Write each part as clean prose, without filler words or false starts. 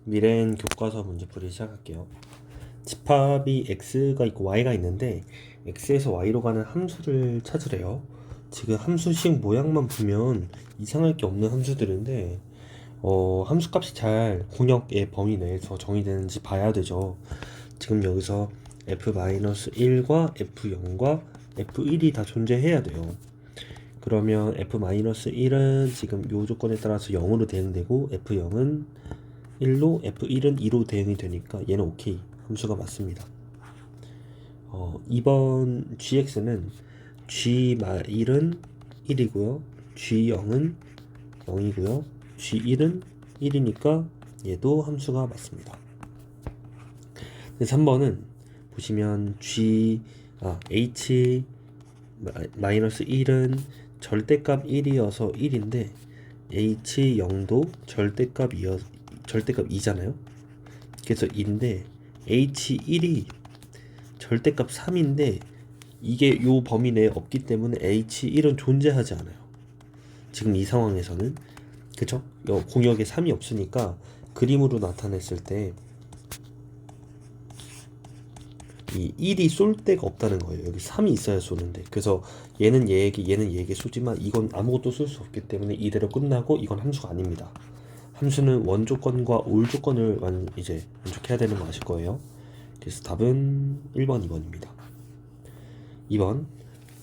미래엔 교과서 문제풀이 시작할게요. 집합이 x가 있고 y가 있는데 x에서 y로 가는 함수를 찾으래요. 지금 함수식 모양만 보면 이상할 게 없는 함수들인데 함수값이 잘 공역의 범위 내에서 정의되는지 봐야 되죠. 지금 여기서 f-1과 f0과 f1이 다 존재해야 돼요. 그러면 f-1은 지금 요 조건에 따라서 0으로 대응되고 f0은 1로 f1은 2로 대응이 되니까 얘는 오케이 함수가 맞습니다. 2번 gx는 g1은 1이고요 g0은 0이고요 g1은 1이니까 얘도 함수가 맞습니다. 3번은 보시면 h-1은 절대값 1이어서 1인데 h0도 절대값 2잖아요. 그래서 2인데 h1이 절대값 3인데 이게 요 범위 내에 없기 때문에 h1은 존재하지 않아요. 지금 이 상황에서는 그쵸? 공역에 3이 없으니까 그림으로 나타냈을 때 이 1이 쏠 데가 없다는 거예요. 여기 3이 있어야 쏘는데. 그래서 얘는 얘에게 쏘지만 이건 아무것도 쏠 수 없기 때문에 이대로 끝나고 이건 함수가 아닙니다. 함수는 원조건과 올조건을 이제 만족해야 되는 거 아실 거예요. 그래서 답은 1번, 2번입니다. 2번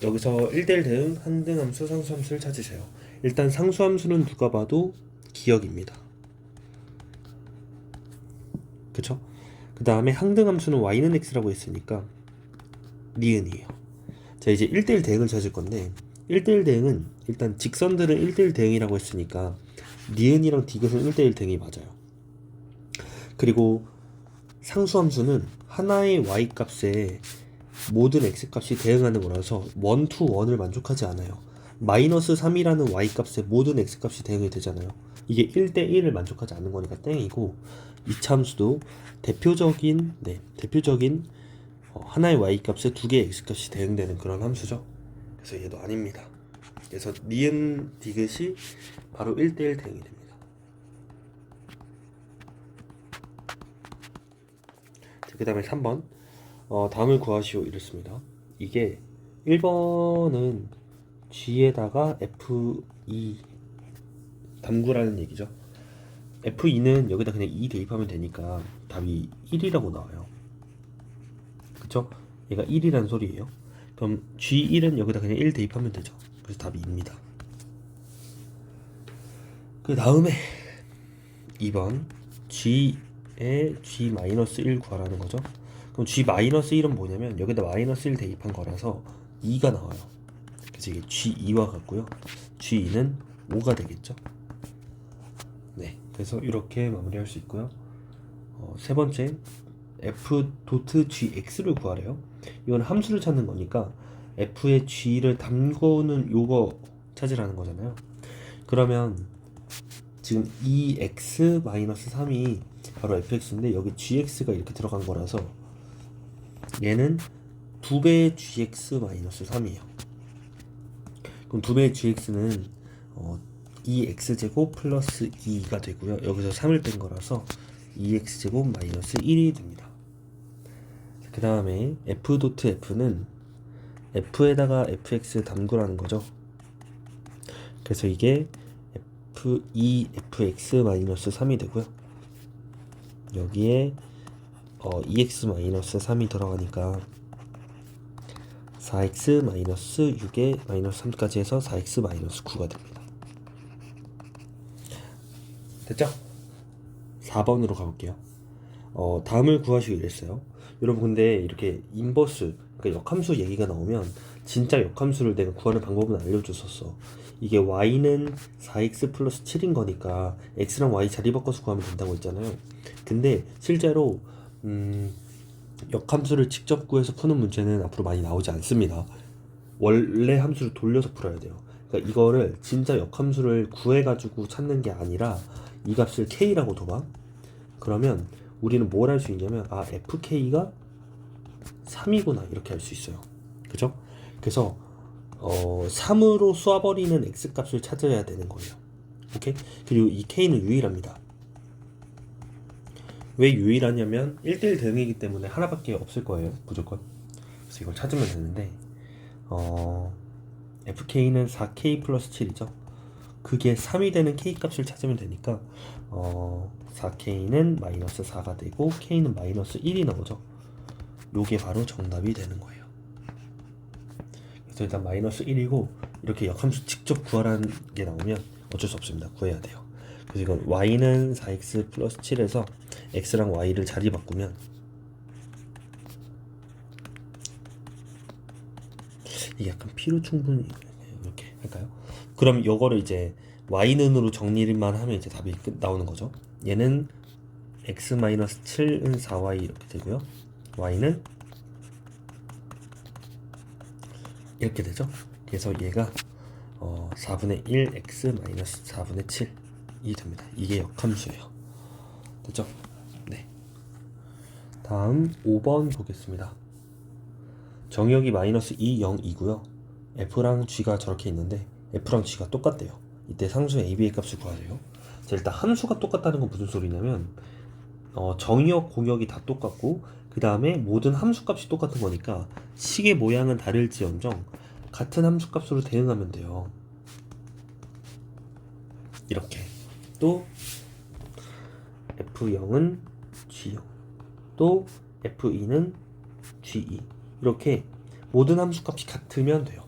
여기서 1대1 대응 한등함수, 상수함수를 찾으세요. 일단 상수함수는 누가 봐도 기억입니다. 그쵸? 그 다음에 항등함수는 y는 x라고 했으니까 니은이에요. 자, 이제 1대1 대응을 찾을 건데 1대1 대응은 일단 직선들은 1대1 대응이라고 했으니까 니은이랑 디귿은 1대1 대응이 맞아요. 그리고 상수함수는 하나의 y 값에 모든 x 값이 대응하는 거라서 1 to 1을 만족하지 않아요. 마이너스 3이라는 y 값에 모든 x 값이 대응이 되잖아요. 이게 1대1을 만족하지 않는 거니까 땡이고, 이차함수도 대표적인 하나의 y 값에 두 개의 x 값이 대응되는 그런 함수죠. 그래서 얘도 아닙니다. 그래서 니은 디귿이 바로 1대1 대응이 됩니다. 그 다음에 3번 다음을 구하시오 이랬습니다. 이게 1번은 G에다가 F2 담구라는 얘기죠. F2는 여기다 그냥 2 대입하면 되니까 답이 1이라고 나와요. 그쵸? 얘가 1이라는 소리예요. 그럼 G1은 여기다 그냥 1 대입하면 되죠. 그래서 답이 2입니다. 그 다음에 2번 G에 G-1 구하라는 거죠. 그럼 G-1은 뭐냐면 여기다 -1 대입한 거라서 2가 나와요. 그래서 이게 G2와 같고요. G2는 5가 되겠죠. 네, 그래서 이렇게 마무리할 수 있고요. 세 번째 f.gx를 구하래요. 이건 함수를 찾는 거니까 f의 g를 담고는 요거 찾으라는 거잖아요. 그러면 지금 이 x-3이 바로 fx인데 여기 gx가 이렇게 들어간 거라서 얘는 2배의 gx-3이에요. 그럼 2배의 gx는 2x제곱 플러스 2가 되고요. 여기서 3을 뺀 거라서 2x제곱 마이너스 1이 됩니다. 그 다음에 f.f는 f에다가 fx 담구라는 거죠. 그래서 이게 f2fx-3이 되고요. 여기에 2x-3이 들어가니까 4x-6에 -3까지 해서 4x-9가 됩니다. 됐죠? 4번으로 가볼게요. 다음을 구하시오 이랬어요. 여러분 근데 이렇게 인버스, 그러니까 역함수 얘기가 나오면 진짜 역함수를 내가 구하는 방법은 알려줬었어. 이게 y는 4x 플러스 7인 거니까 x랑 y 자리 바꿔서 구하면 된다고 했잖아요. 근데 실제로 역함수를 직접 구해서 푸는 문제는 앞으로 많이 나오지 않습니다. 원래 함수를 돌려서 풀어야 돼요. 그러니까 이거를 진짜 역함수를 구해가지고 찾는 게 아니라 이 값을 k라고 둬봐. 그러면 우리는 뭘 할 수 있냐면 fk가 3이구나 이렇게 할 수 있어요. 그죠? 그래서 3으로 쏴버리는 x값을 찾아야 되는 거예요. 오케이? 그리고 이 k는 유일합니다. 왜 유일하냐면 1대1 대응이기 때문에 하나밖에 없을 거예요, 무조건. 그래서 이걸 찾으면 되는데 fk는 4k 플러스 7이죠. 그게 3이 되는 k 값을 찾으면 되니까 4k는 마이너스 4가 되고 k는 마이너스 1이 나오죠. 요게 바로 정답이 되는 거예요. 그래서 일단 마이너스 1이고 이렇게 역함수 직접 구하라는 게 나오면 어쩔 수 없습니다. 구해야 돼요. 그래서 이건 y는 4x 플러스 7에서 x랑 y를 자리 바꾸면 이게 약간 필요 충분히 이렇게 할까요? 그럼 요거를 이제 y는으로 정리만 하면 이제 답이 나오는 거죠. 얘는 x-7은 4y 이렇게 되고요. y는 이렇게 되죠. 그래서 얘가 4분의 1 x-4분의 7이 됩니다. 이게 역함수예요. 됐죠? 네. 다음 5번 보겠습니다. 정의역이 마이너스 2, 0이고요. f랑 g가 저렇게 있는데 f랑 g가 똑같대요. 이때 상수의 AB의 값을 구하래요. 자, 일단 함수가 똑같다는 건 무슨 소리냐면 정의역, 공역이 다 똑같고 그 다음에 모든 함수값이 똑같은 거니까 식의 모양은 다를지언정 같은 함수값으로 대응하면 돼요. 이렇게. 또 F0은 G0, 또 F2는 G2 이렇게 모든 함수값이 같으면 돼요.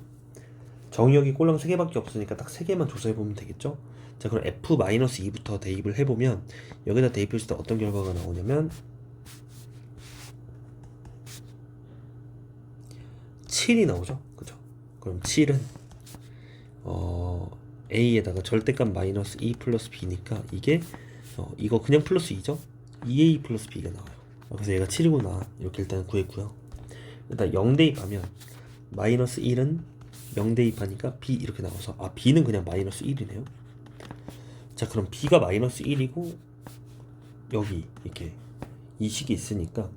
정의역이 꼴랑 3개밖에 없으니까 딱 3개만 조사해보면 되겠죠? 자, 그럼 F-2부터 대입을 해보면 여기다 대입했을 때 어떤 결과가 나오냐면 7이 나오죠? 그죠? 그럼 7은 A에다가 절대값 마이너스 2 플러스 B니까 이게 이거 그냥 플러스 2죠? 2A 플러스 B가 나와요. 그래서 얘가 7이구나 이렇게 일단 구했고요. 일단 0 대입하면 마이너스 1은 0 대입하니까 B 이렇게 나와서 B는 그냥 마이너스 1이네요. 자, 그럼 B가 마이너스 1이고 여기 이렇게 이 식이 있으니까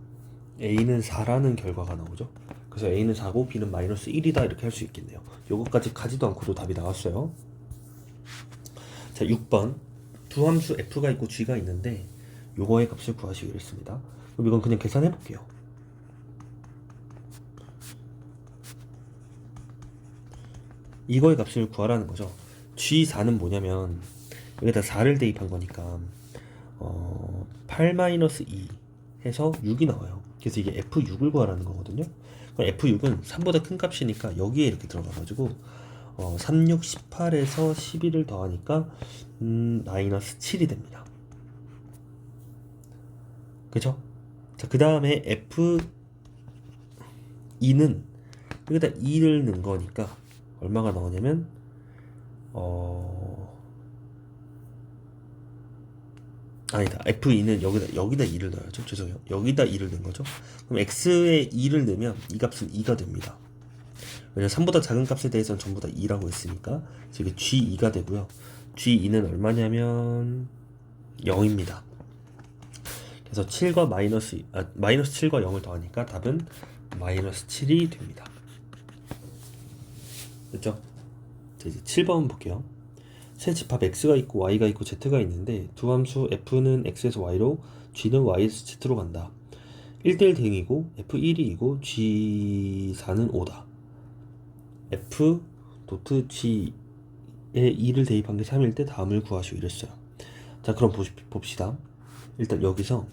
A는 4라는 결과가 나오죠. 그래서 A는 4고 B는 마이너스 1이다 이렇게 할 수 있겠네요. 요거까지 가지도 않고도 답이 나왔어요. 자, 6번 두 함수 f가 있고 g가 있는데 요거의 값을 구하시기로 했습니다. 그럼 이건 그냥 계산해 볼게요. 이거의 값을 구하라는 거죠. g4는 뭐냐면 여기다 4를 대입한 거니까 8-2 해서 6이 나와요. 그래서 이게 f6을 구하라는 거거든요. 그럼 f6은 3보다 큰 값이니까 여기에 이렇게 들어가가지고 3, 6, 18에서 11을 더하니까 마이너스 7이 됩니다. 그죠? 자, 그 다음에 F2는 여기다 2를 넣은 거니까 얼마가 나오냐면 아니다. F2는 여기다 2를 넣어야죠. 죄송해요. 여기다 2를 넣은 거죠. 그럼 X에 2를 넣으면 이 값은 2가 됩니다. 왜냐면 3보다 작은 값에 대해서는 전부 다 2라고 했으니까 이게 G2가 되고요. G2는 얼마냐면 0입니다. 그래서 7과 마이너스 7과 0을 더하니까 답은 마이너스 7이 됩니다. 됐죠? 자, 이제 7번 볼게요. 세 집합 x가 있고 y가 있고 z가 있는데 두 함수 f는 x에서 y로 g는 y에서 z로 간다. 1대1 대응이고 f1이 2고 g4는 5다. f 도트 g에 2를 대입한 게 3일 때 다음을 구하시오 이랬어요. 자, 그럼 봅시다. 일단 여기서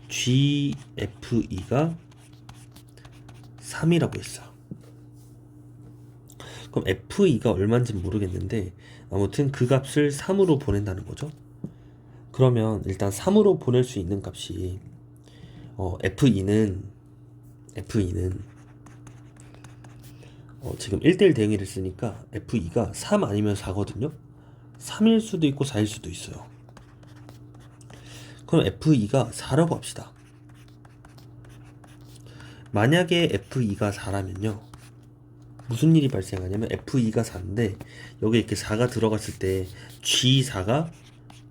gf2가 3이라고 했어요. 그럼 f2가 얼마인지 모르겠는데 아무튼 그 값을 3으로 보낸다는 거죠. 그러면 일단 3으로 보낼 수 있는 값이 f2는 지금 1대1 대응을 했으니까 f2가 3 아니면 4거든요. 3일 수도 있고 4일 수도 있어요. 그럼 f2가 4라고 합시다. 만약에 f2가 4라면요 무슨 일이 발생하냐면 f2가 4인데 여기 이렇게 4가 들어갔을 때 g4가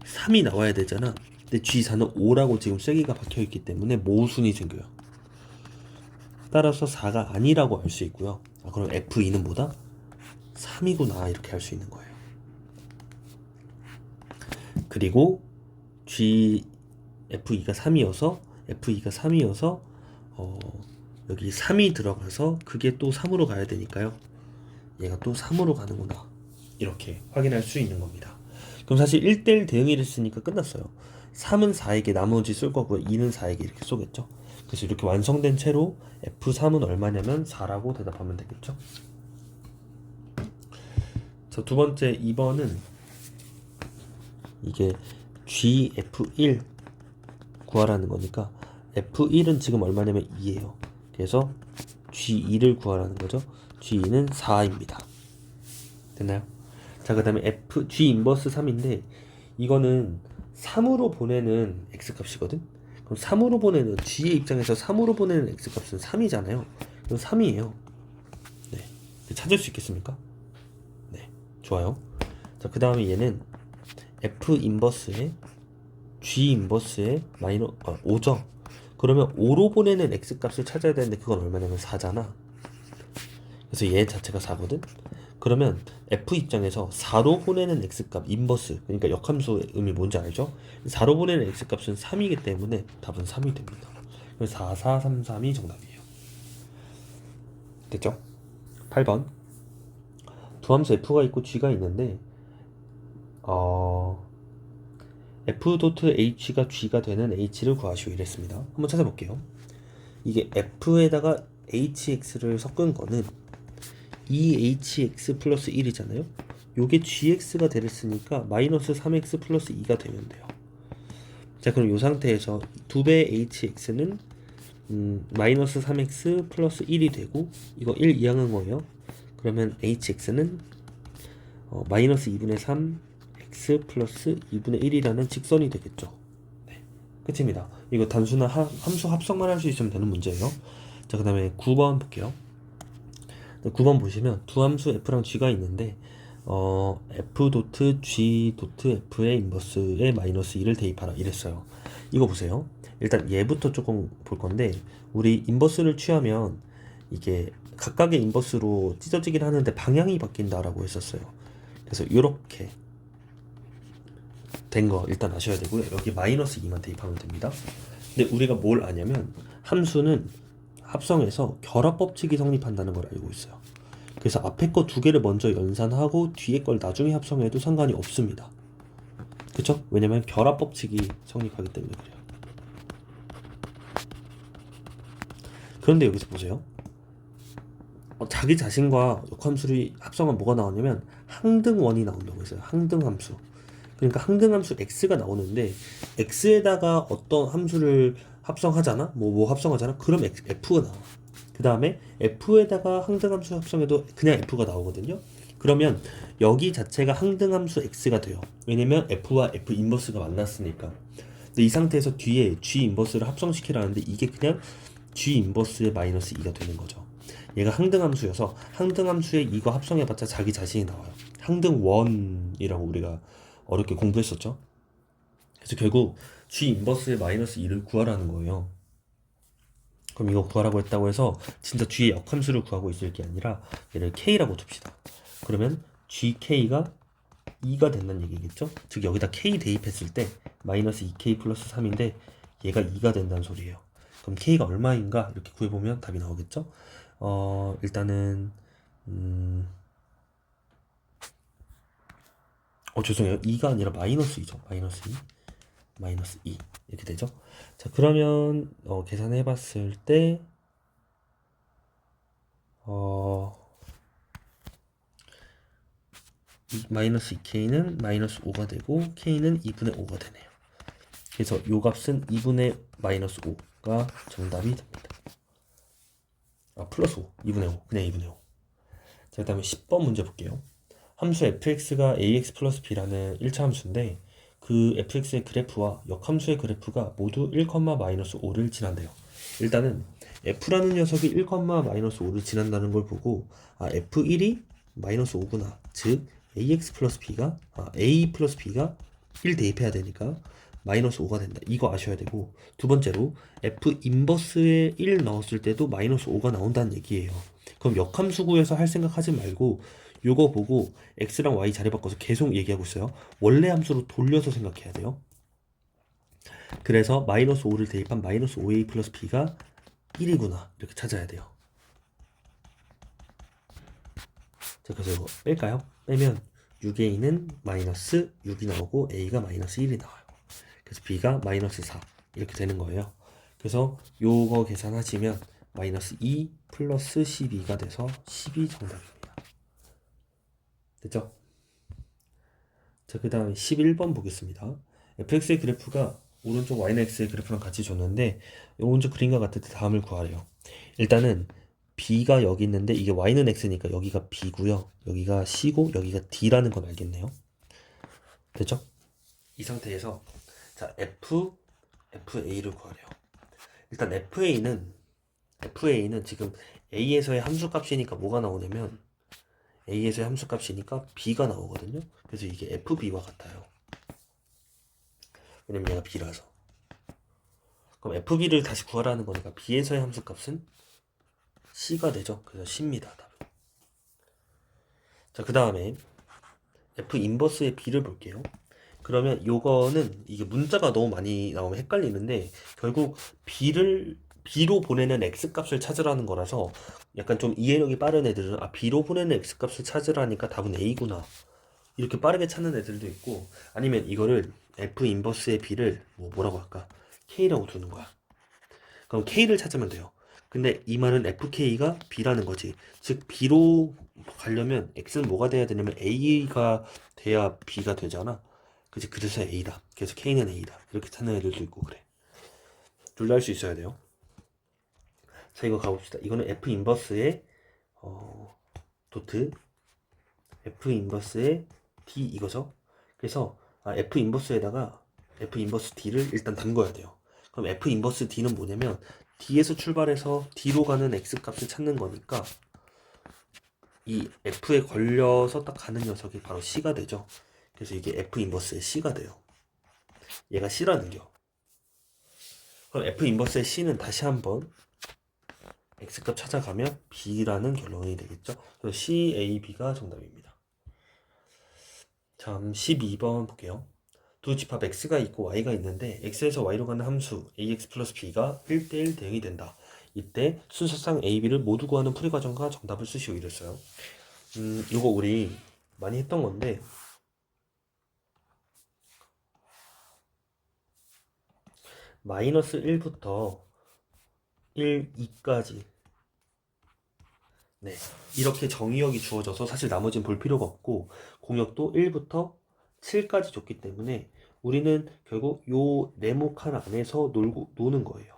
3이 나와야 되잖아. 근데 g4는 5라고 지금 쐐기가 박혀있기 때문에 모순이 생겨요. 따라서 4가 아니라고 할 수 있고요. 그럼 f2는 뭐다? 3이구나 이렇게 할 수 있는 거예요. 그리고 FE가 3이어서 여기 3이 들어가서 그게 또 3으로 가야 되니까요. 얘가 또 3으로 가는구나. 이렇게 확인할 수 있는 겁니다. 그럼 사실 1대1 대응을 했으니까 끝났어요. 3은 4에게 나머지 쏠 거고요. 2는 4에게 이렇게 쏘겠죠. 그래서 이렇게 완성된 채로 F3은 얼마냐면 4라고 대답하면 되겠죠. 자, 두 번째 2번은 이게 GF1 구하라는 거니까 F1은 지금 얼마냐면 2예요. 그래서 G2를 구하라는 거죠. G2는 4입니다. 됐나요? 자, 그 다음에 G 인버스 3인데 이거는 3으로 보내는 X값이거든? 그럼 3으로 보내는 G의 입장에서 3으로 보내는 X값은 3이잖아요. 그럼 3이에요. 네. 찾을 수 있겠습니까? 네. 좋아요. 자, 그 다음에 얘는 F 인버스에 G 인버스에 5죠. 그러면 5로 보내는 X값을 찾아야 되는데 그건 얼마냐면 4잖아. 그래서 얘 자체가 4거든? 그러면 F 입장에서 4로 보내는 X값 인버스, 그러니까 역함수의 의미 뭔지 알죠? 4로 보내는 X값은 3이기 때문에 답은 3이 됩니다. 그래서 4, 4, 3, 3이 정답이에요. 됐죠? 8번 두 함수 F가 있고 G가 있는데 F.H가 G가 되는 H를 구하시오 이랬습니다. 한번 찾아볼게요. 이게 F에다가 HX를 섞은 거는 2HX 플러스 1이잖아요. 요게 GX가 되랬으니까 마이너스 3X 플러스 2가 되면 돼요. 자, 그럼 이 상태에서 2배 HX는 마이너스 3X 플러스 1이 되고 이거 1 이항한 거예요. 그러면 HX는 마이너스 2분의 3 X 플러스 2분의 1이라는 직선이 되겠죠. 네, 끝입니다. 이거 단순한 함수 합성만 할 수 있으면 되는 문제예요. 자, 그 다음에 9번 볼게요. 9번 보시면 두 함수 F랑 G가 있는데 F.G.F의 인버스에 마이너스 2를 대입하라 이랬어요. 이거 보세요. 일단 얘부터 조금 볼 건데 우리 인버스를 취하면 이게 각각의 인버스로 찢어지긴 하는데 방향이 바뀐다라고 했었어요. 그래서 이렇게 된 거 일단 아셔야 되고요. 여기 마이너스 2만 대입하면 됩니다. 근데 우리가 뭘 아냐면 함수는 합성해서 결합 법칙이 성립한다는 걸 알고 있어요. 그래서 앞에 거 두 개를 먼저 연산하고 뒤에 걸 나중에 합성해도 상관이 없습니다. 그쵸? 왜냐면 결합 법칙이 성립하기 때문에 그래요. 그런데 여기서 보세요. 자기 자신과 역함수를 합성하면 뭐가 나오냐면 항등원이 나온다고 했어요. 항등함수. 그러니까 항등함수 x가 나오는데 x에다가 어떤 함수를 합성하잖아? 뭐 합성하잖아? 그럼 f가 나와. 그 다음에 f에다가 항등함수 합성해도 그냥 f가 나오거든요. 그러면 여기 자체가 항등함수 x가 돼요. 왜냐면 f와 f 인버스가 만났으니까. 근데 이 상태에서 뒤에 g 인버스를 합성시키라는데 이게 그냥 g 인버스의 마이너스 2가 되는 거죠. 얘가 항등함수여서 항등함수에 이거 합성해봤자 자기 자신이 나와요. 항등원이라고 우리가 어렵게 공부했었죠. 그래서 결국 g 인버스의 마이너스 2를 구하라는 거예요. 그럼 이거 구하라고 했다고 해서 진짜 g의 역함수를 구하고 있을 게 아니라 얘를 k라고 둡시다. 그러면 gk가 2가 된다는 얘기겠죠? 즉 여기다 k 대입했을 때 마이너스 2k 플러스 3인데 얘가 2가 된다는 소리예요. 그럼 k가 얼마인가 이렇게 구해보면 답이 나오겠죠? 일단은 죄송해요. 2가 아니라 마이너스 2죠. 마이너스 2 이렇게 되죠. 자, 그러면 계산해 봤을 때 마이너스 2k는 마이너스 5가 되고 k는 2분의 5가 되네요. 그래서 요 값은 2분의 마이너스 5가 정답이 됩니다. 플러스 5, 2분의 5, 그냥 2분의 5. 자, 그 다음에 10번 문제 볼게요. 함수 fx가 ax 플러스 b라는 1차 함수인데 그 fx의 그래프와 역함수의 그래프가 모두 1, 마이너스 5를 지난대요. 일단은 f라는 녀석이 1, 마이너스 5를 지난다는 걸 보고 f1이 마이너스 5구나. 즉 ax 플러스 b가 a 플러스 b가 1 대입해야 되니까 마이너스 5가 된다. 이거 아셔야 되고, 두 번째로 f 인버스에 1 넣었을 때도 마이너스 5가 나온다는 얘기예요. 그럼 역함수 구해서 할 생각 하지 말고 요거 보고 x랑 y 자리 바꿔서 계속 얘기하고 있어요. 원래 함수로 돌려서 생각해야 돼요. 그래서 마이너스 5를 대입한 마이너스 5a 플러스 b가 1이구나 이렇게 찾아야 돼요. 자, 그래서 이거 뺄까요? 빼면 6a는 마이너스 6이 나오고 a가 마이너스 1이 나와요. 그래서 b가 마이너스 4 이렇게 되는 거예요. 그래서 요거 계산하시면 마이너스 2 플러스 12가 돼서 12 정답입니다. 됐죠? 자, 그 다음에 11번 보겠습니다. fx의 그래프가 오른쪽 y는 x의 그래프랑 같이 줬는데 오른쪽 그림과 같을 때 다음을 구하래요. 일단은 b가 여기 있는데 이게 y는 x니까 여기가 b고요. 여기가 c고 여기가 d라는 건 알겠네요. 됐죠? 이 상태에서 자 fa를 구하래요. 일단 fa는 지금 a에서의 함수값이니까 뭐가 나오냐면 a에서의 함수값이니까 b가 나오거든요. 그래서 이게 fb와 같아요. 왜냐면 얘가 b라서. 그럼 fb를 다시 구하라는 거니까 b에서의 함수값은 c가 되죠. 그래서 c입니다. 답은. 자, 그 다음에 f 인버스의 b를 볼게요. 그러면 요거는 이게 문자가 너무 많이 나오면 헷갈리는데 결국 b로 보내는 x값을 찾으라는 거라서 약간 좀 이해력이 빠른 애들은 b로 보내는 x값을 찾으라니까 답은 a구나 이렇게 빠르게 찾는 애들도 있고, 아니면 이거를 f 인버스의 b를 뭐라고 할까? k라고 두는 거야. 그럼 k를 찾으면 돼요. 근데 이 말은 fk가 b라는 거지. 즉 b로 가려면 x는 뭐가 돼야 되냐면 a가 돼야 b가 되잖아. 그치? 그래서 a다. 그래서 k는 a다. 이렇게 찾는 애들도 있고 그래. 둘 다 할 수 있어야 돼요. 자, 이거 가봅시다. 이거는 f 인버스의 도트 f 인버스의 d 이거죠. 그래서 f 인버스에다가 f 인버스 d를 일단 담궈야 돼요. 그럼 f 인버스 d는 뭐냐면 d에서 출발해서 d로 가는 x 값을 찾는 거니까 이 f에 걸려서 딱 가는 녀석이 바로 c가 되죠. 그래서 이게 f 인버스의 c가 돼요. 얘가 c라는 겨. 그럼 f 인버스의 c는 다시 한번 x값 찾아가면 b라는 결론이 되겠죠. 그래서 c, a, b가 정답입니다. 다음 12번 볼게요. 두 집합 x가 있고 y가 있는데 x에서 y로 가는 함수 ax 플러스 b가 1대1 대응이 된다. 이때 순서상 a, b를 모두 구하는 풀이 과정과 정답을 쓰시오 이랬어요. 이거 우리 많이 했던 건데 마이너스 1부터 1, 2까지 네, 이렇게 정의역이 주어져서 사실 나머지는 볼 필요가 없고 공역도 1부터 7까지 줬기 때문에 우리는 결국 요 네모칸 안에서 노는 거예요.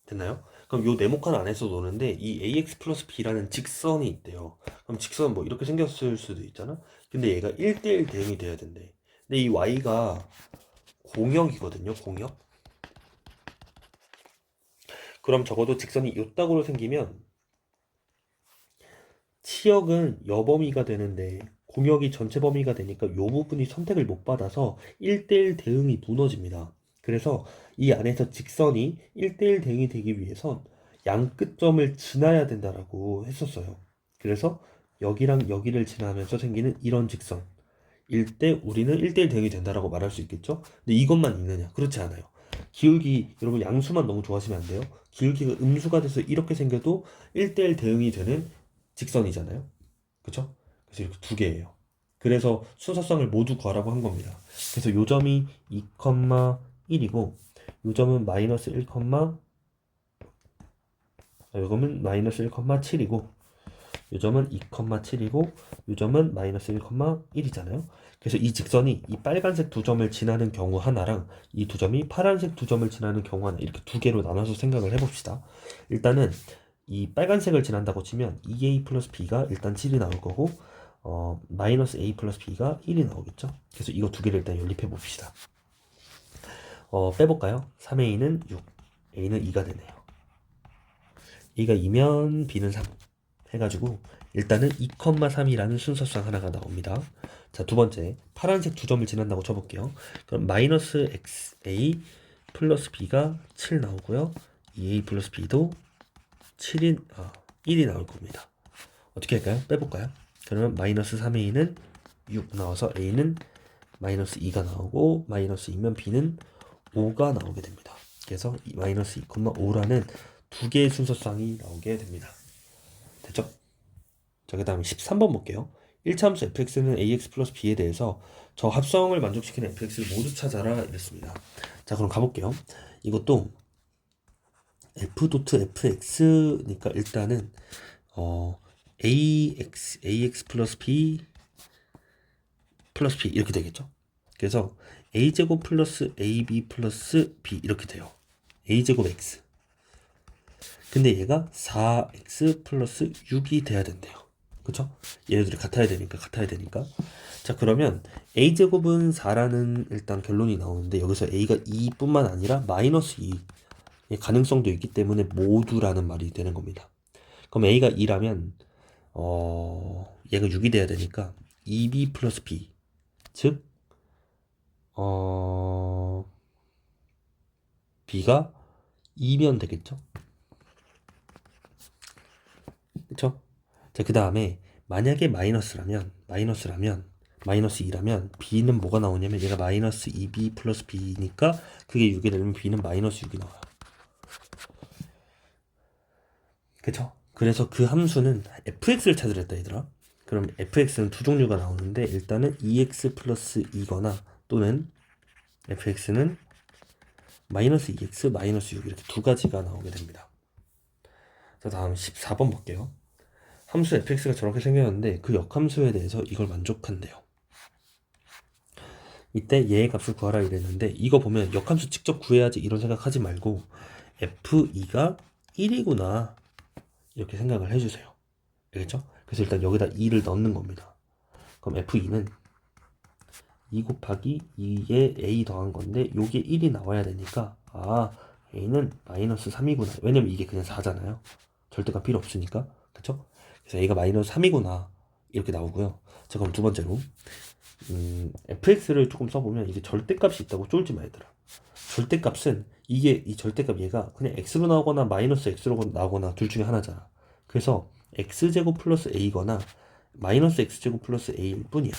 됐나요? 그럼 요 네모칸 안에서 노는데 이 ax 플러스 b라는 직선이 있대요. 그럼 직선은 뭐 이렇게 생겼을 수도 있잖아? 근데 얘가 1대1 대응이 돼야 된대. 근데 이 y가 공역이거든요, 공역. 그럼 적어도 직선이 요따구로 생기면 치역은 여범위가 되는데 공역이 전체 범위가 되니까 요 부분이 선택을 못 받아서 1대1 대응이 무너집니다. 그래서 이 안에서 직선이 1대1 대응이 되기 위해선 양 끝점을 지나야 된다라고 했었어요. 그래서 여기랑 여기를 지나면서 생기는 이런 직선 일 때 우리는 1대1 대응이 된다라고 말할 수 있겠죠? 근데 이것만 있느냐? 그렇지 않아요. 기울기, 여러분 양수만 너무 좋아하시면 안 돼요. 기울기가 음수가 돼서 이렇게 생겨도 1대1 대응이 되는 직선이잖아요. 그쵸? 그래서 이렇게 두 개예요. 그래서 순서성을 모두 구하라고 한 겁니다. 그래서 요 점이 2,1이고 요 점은 마이너스 1, 요거는 마이너스 1,7이고 요 점은 2,7이고 요 점은 마이너스 1,1이잖아요. 그래서 이 직선이 이 빨간색 두 점을 지나는 경우 하나랑 이 두 점이 파란색 두 점을 지나는 경우 하나 이렇게 두 개로 나눠서 생각을 해봅시다. 일단은 이 빨간색을 지난다고 치면 2a 플러스 b가 일단 7이 나올 거고 마이너스 a 플러스 b가 1이 나오겠죠. 그래서 이거 두 개를 일단 연립해 봅시다. 빼볼까요? 3a는 6, a는 2가 되네요. a가 2면 b는 3 해가지고 일단은 2,3이라는 순서상 하나가 나옵니다. 자, 두 번째 파란색 두 점을 지난다고 쳐볼게요. 그럼 마이너스 xa 플러스 b가 7 나오고요. 2a 플러스 b도 1이 나올 겁니다. 어떻게 할까요? 빼볼까요? 그러면 마이너스 3의 2는 6 나와서 a는 마이너스 2가 나오고 마이너스 2면 b는 5가 나오게 됩니다. 그래서 마이너스 2,5라는 두 개의 순서쌍이 나오게 됩니다. 됐죠? 자, 그 다음에 13번 볼게요. 1차 함수 fx는 ax 플러스 b에 대해서 저 합성을 만족시키는 fx를 모두 찾아라 이랬습니다. 자, 그럼 가볼게요. 이것도 f.fx니까 일단은 ax 플러스 b 이렇게 되겠죠. 그래서 a제곱 플러스 ab 플러스 b 이렇게 돼요. a제곱 x. 근데 얘가 4x 플러스 6이 돼야 된대요. 그쵸? 얘네들이 같아야 되니까. 자, 그러면 a제곱은 4라는 일단 결론이 나오는데 여기서 a가 2뿐만 아니라 마이너스 2 가능성도 있기 때문에 모두라는 말이 되는 겁니다. 그럼 a가 2라면 얘가 6이 돼야 되니까 2b 플러스 b 즉 b가 2면 되겠죠? 그쵸? 자, 그 다음에 만약에 마이너스라면 마이너스 2라면 b는 뭐가 나오냐면 얘가 마이너스 2b 플러스 b니까 그게 6이 되면 b는 마이너스 6이 나와요. 그쵸? 그래서 그 함수는 fx를 찾으랬다 얘들아. 그럼 fx는 두 종류가 나오는데 일단은 2x 플러스 2거나 또는 fx는 마이너스 2x 마이너스 6 이렇게 두 가지가 나오게 됩니다. 자, 다음 14번 볼게요. 함수 fx가 저렇게 생겼는데 그 역함수에 대해서 이걸 만족한대요. 이때 얘의 값을 구하라 이랬는데 이거 보면 역함수 직접 구해야지 이런 생각하지 말고 f2가 1이구나 이렇게 생각을 해주세요. 알겠죠? 그래서 일단 여기다 2를 넣는 겁니다. 그럼 f2는 2 곱하기 2에 a 더한 건데 요게 1이 나와야 되니까 a는 마이너스 3이구나. 왜냐면 이게 그냥 4잖아요. 절대값 필요 없으니까. 그쵸? 그래서 a가 마이너스 3이구나 이렇게 나오고요. 자, 그럼 두 번째로 fx를 조금 써보면 이게 절대값이 있다고 쫄지 마 얘들아. 절대값은 이 절대값 얘가 그냥 x로 나오거나 마이너스 x로 나오거나 둘 중에 하나잖아. 그래서 x제곱 플러스 a거나 마이너스 x제곱 플러스 a일 뿐이야.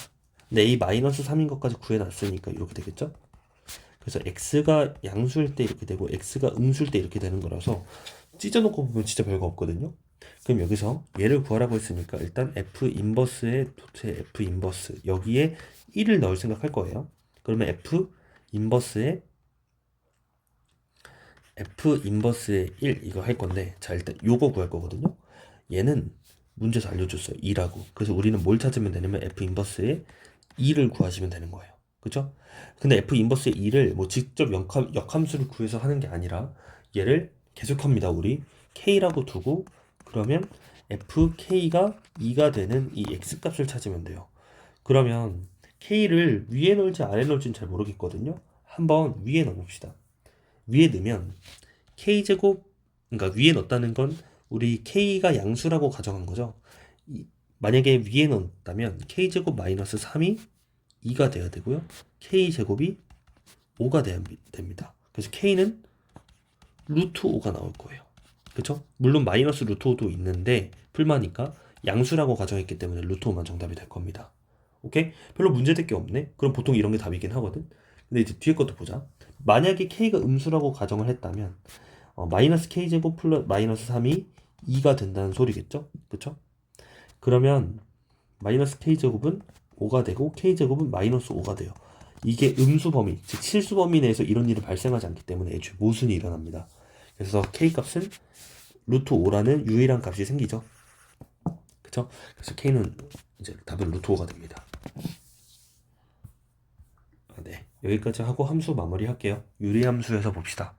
근데 a 마이너스 3인 것까지 구해놨으니까 이렇게 되겠죠? 그래서 x가 양수일 때 이렇게 되고 x가 음수일 때 이렇게 되는 거라서 찢어놓고 보면 진짜 별거 없거든요. 그럼 여기서 얘를 구하라고 했으니까 일단 f 인버스에 도체 f 인버스 여기에 1을 넣을 생각할 거예요. 그러면 f 인버스에 1 이거 할 건데 자, 일단 요거 구할 거거든요. 얘는 문제에서 알려줬어요. 2라고. 그래서 우리는 뭘 찾으면 되냐면 f 인버스에 2를 구하시면 되는 거예요. 그쵸? 근데 f 인버스의 2를 뭐 직접 역함수를 구해서 하는 게 아니라 얘를 계속합니다. 우리 k라고 두고 그러면 fk가 2가 되는 이 x값을 찾으면 돼요. 그러면 k를 위에 넣을지 아래에 넣을지는 잘 모르겠거든요. 한번 위에 넣어봅시다. 위에 넣으면 k제곱, 그러니까 위에 넣었다는 건 우리 k가 양수라고 가정한 거죠. 만약에 위에 넣었다면 k제곱 마이너스 3이 2가 돼야 되고요. k제곱이 5가 돼야 됩니다. 그래서 k는 루트 5가 나올 거예요. 그쵸? 물론 마이너스 루트 5도 있는데 풀마니까 양수라고 가정했기 때문에 루트 5만 정답이 될 겁니다. 오케이? 별로 문제될 게 없네? 그럼 보통 이런 게 답이긴 하거든? 근데 이제 뒤에 것도 보자. 만약에 k가 음수라고 가정을 했다면 마이너스 k제곱 플러스 마이너스 3이 2가 된다는 소리겠죠? 그쵸? 그러면 마이너스 k제곱은 5가 되고 k제곱은 마이너스 5가 돼요. 이게 음수 범위, 즉 실수 범위 내에서 이런 일이 발생하지 않기 때문에 애초에 모순이 일어납니다. 그래서 k값은 루트 5라는 유일한 값이 생기죠. 그쵸? 그래서 k는 이제 답은 루트 5가 됩니다. 네, 여기까지 하고 함수 마무리 할게요. 유리함수에서 봅시다.